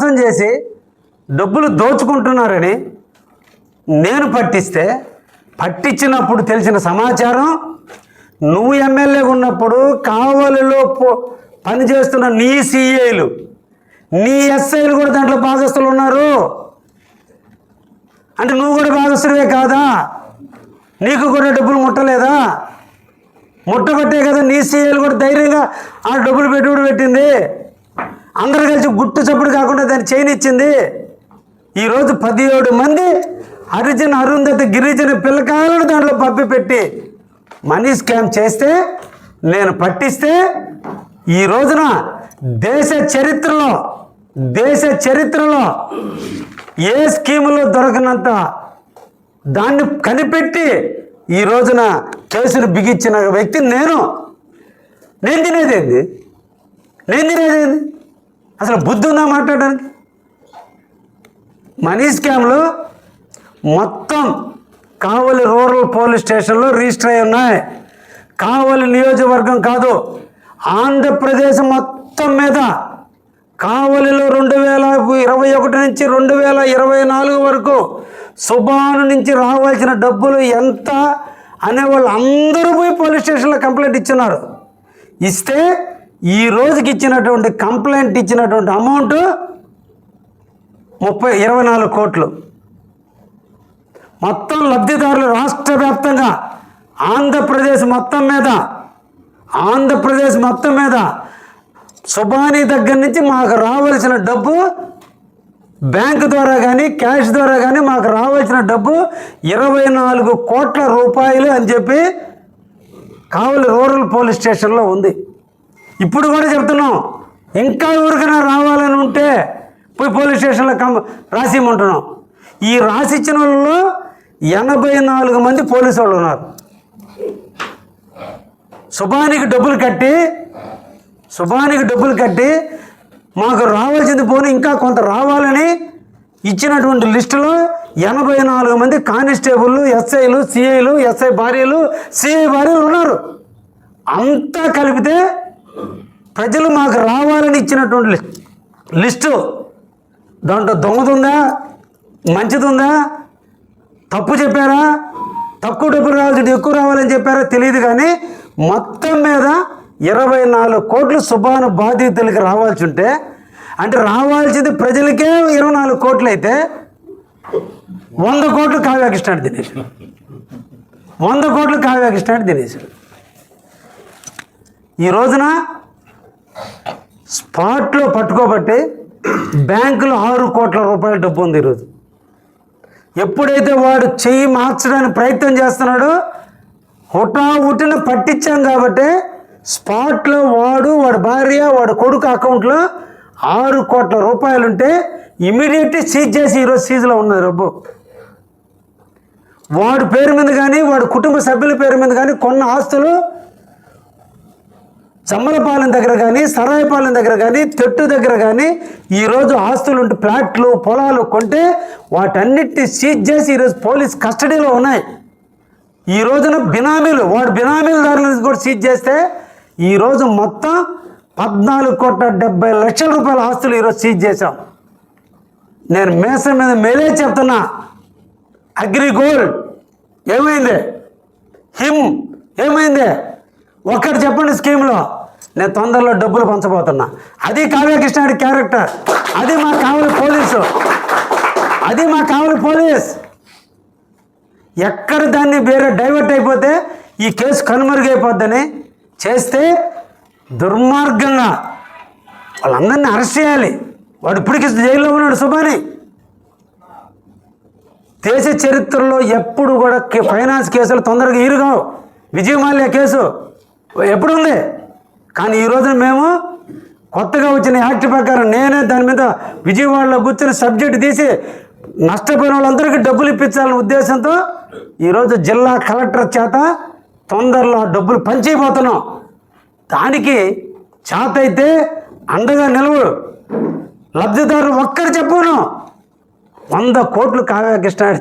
మోసం చేసి డబ్బులు దోచుకుంటున్నారని నేను పట్టించినప్పుడు తెలిసిన సమాచారం, నువ్వు ఎమ్మెల్యేగా ఉన్నప్పుడు కావలిలో పనిచేస్తున్న నీ సిఐలు, నీ ఎస్ఐలు కూడా దాంట్లో భాగస్తులు ఉన్నారు. అంటే నువ్వు కూడా భాగస్తుడివే కాదా? నీకు కూడా డబ్బులు ముట్టలేదా? ముట్టబట్టే కదా నీ సిఐలు కూడా ధైర్యంగా ఆ డబ్బులు పెట్టుబడి పెట్టింది. అందరూ కలిసి గుట్టు చప్పుడు కాకుండా దాన్ని చేయనిచ్చింది. ఈరోజు 17 మంది హరిజన అరుంధతి గిరిజన పిల్లకాయలను దాంట్లో పెట్టి మనీ స్కామ్ చేస్తే నేను పట్టిస్తే ఈ రోజున దేశ చరిత్రలో ఏ స్కీములో దొరకనంత దాన్ని కనిపెట్టి ఈ రోజున కేసులు బిగించిన వ్యక్తి నేను తినేదేంది? అసలు బుద్ధి ఉందా మాట్లాడడానికి? మనీ స్కామ్లు మొత్తం కావలి రూరల్ పోలీస్ స్టేషన్లో రిజిస్టర్ అయి ఉన్నాయి. కావలి నియోజకవర్గం కాదు, ఆంధ్రప్రదేశ్ మొత్తం మీద కావలిలో 2021 నుంచి 2024 వరకు సుబాను నుంచి రావాల్సిన డబ్బులు ఎంత అనే వాళ్ళు అందరూ పోయి పోలీస్ స్టేషన్లో కంప్లైంట్ ఇచ్చినారు. ఇస్తే ఈ రోజుకి కంప్లైంట్ ఇచ్చినటువంటి అమౌంట్ 24 కోట్లు. మొత్తం లబ్ధిదారులు రాష్ట్ర వ్యాప్తంగా ఆంధ్రప్రదేశ్ మొత్తం మీద సుబానీ దగ్గర నుంచి మాకు రావాల్సిన డబ్బు బ్యాంకు ద్వారా కానీ క్యాష్ ద్వారా కానీ మాకు రావాల్సిన డబ్బు 24 కోట్ల రూపాయలు అని చెప్పి కావలి రూరల్ పోలీస్ స్టేషన్లో ఉంది. ఇప్పుడు కూడా చెప్తున్నాం, ఇంకా ఎవరికైనా రావాలని ఉంటే పోయి పోలీస్ స్టేషన్లో రాసిమంటున్నాం. ఈ రాసిచ్చిన వాళ్ళలో 84 మంది పోలీసు వాళ్ళు ఉన్నారు. సుబానికి డబ్బులు కట్టి మాకు రావాల్సింది పోనీ ఇంకా కొంత రావాలని ఇచ్చినటువంటి లిస్టులో 84 మంది కానిస్టేబుళ్ళు, ఎస్ఐలు, సిఐలు, ఎస్ఐ భార్యలు, సిఐ భార్యలు ఉన్నారు. అంతా కలిపితే ప్రజలు మాకు రావాలని ఇచ్చినటువంటి లిస్టు దాంట్లో దొంగతుందా, మంచిదుందా, తప్పు చెప్పారా, తక్కువ డబ్బులు రావాల్సింది ఎక్కువ రావాలని చెప్పారా తెలియదు. కానీ మొత్తం మీద 24 కోట్లు సుబాను బాధితులకి రావాల్సి ఉంటే, అంటే రావాల్సింది ప్రజలకే 24 కోట్లు అయితే 100 కోట్లు కావ్యకృష్ణ తినేసాడు. 100 కోట్లు కావ్యకృష్ణ తినేసాడు. ఈ రోజున స్పాట్లో పట్టుకోబట్టి బ్యాంకులో 6 కోట్ల రూపాయల డబ్బు ఉంది. ఈరోజు ఎప్పుడైతే వాడు చెయ్యి మార్చడానికి ప్రయత్నం చేస్తున్నాడో హుటాహుటిన పట్టించాం కాబట్టి స్పాట్లో వాడి భార్య, వాడి కొడుకు అకౌంట్లో 6 కోట్ల రూపాయలు ఉంటే ఇమీడియట్లీ సీజ్ చేసి ఈరోజు సీజ్లో ఉన్నది డబ్బు. వాడి పేరు మీద కానీ వాడి కుటుంబ సభ్యుల పేరు మీద కానీ కొన్న ఆస్తులు చమ్మలపాలెం దగ్గర కానీ, సరాయపాలెం దగ్గర కానీ, తెట్టు దగ్గర కానీ ఈరోజు ఆస్తులు ఉంటే ఫ్లాట్లు, పొలాలు కొంటే వాటన్నిటిని సీజ్ చేసి ఈరోజు పోలీస్ కస్టడీలో ఉన్నాయి. ఈ రోజున వాడి బినామీలదారులను కూడా సీజ్ చేస్తే ఈరోజు మొత్తం 14,70,00,000 రూపాయల ఆస్తులు ఈరోజు సీజ్ చేశాం. నేను మేసం మీద మేలే చెప్తున్నా. అగ్రిగోల్డ్ ఏమైంది? హిమ్ ఏమైంది? ఒక్కటి చెప్పండి స్కీమ్లో. నేను తొందరలో డబ్బులు పంచబోతున్నా. అది కావ్యకృష్ణ క్యారెక్టర్. అది మా కావలి పోలీస్. ఎక్కడ దాన్ని వేరే డైవర్ట్ అయిపోతే ఈ కేసు కనుమరుగైపోద్దని చేస్తే దుర్మార్గంగా వాళ్ళందరినీ అరెస్ట్ చేయాలి. వాడు ఇప్పటికీ జైల్లో ఉన్నాడు సుబాని. దేశ చరిత్రలో ఎప్పుడు కూడా ఫైనాన్స్ కేసులు తొందరగా ఈరుగావు. విజయమాల్య కేసు ఎప్పుడు ఉంది. కానీ ఈ రోజున మేము కొత్తగా వచ్చిన యాక్ట్ ప్రకారం నేనే దాని మీద విజయవాడలో కూర్చొని సబ్జెక్ట్ తీసి నష్టపోయిన వాళ్ళందరికీ డబ్బులు ఇప్పించాలనే ఉద్దేశంతో ఈరోజు జిల్లా కలెక్టర్ చేత తొందరలో డబ్బులు పంచిపోతున్నాం. దానికి చేత అయితే అండగా నిలవడు. లబ్ధిదారులు ఒక్కరు చెప్పును 100 కోట్లు కావ్యకృష్ణ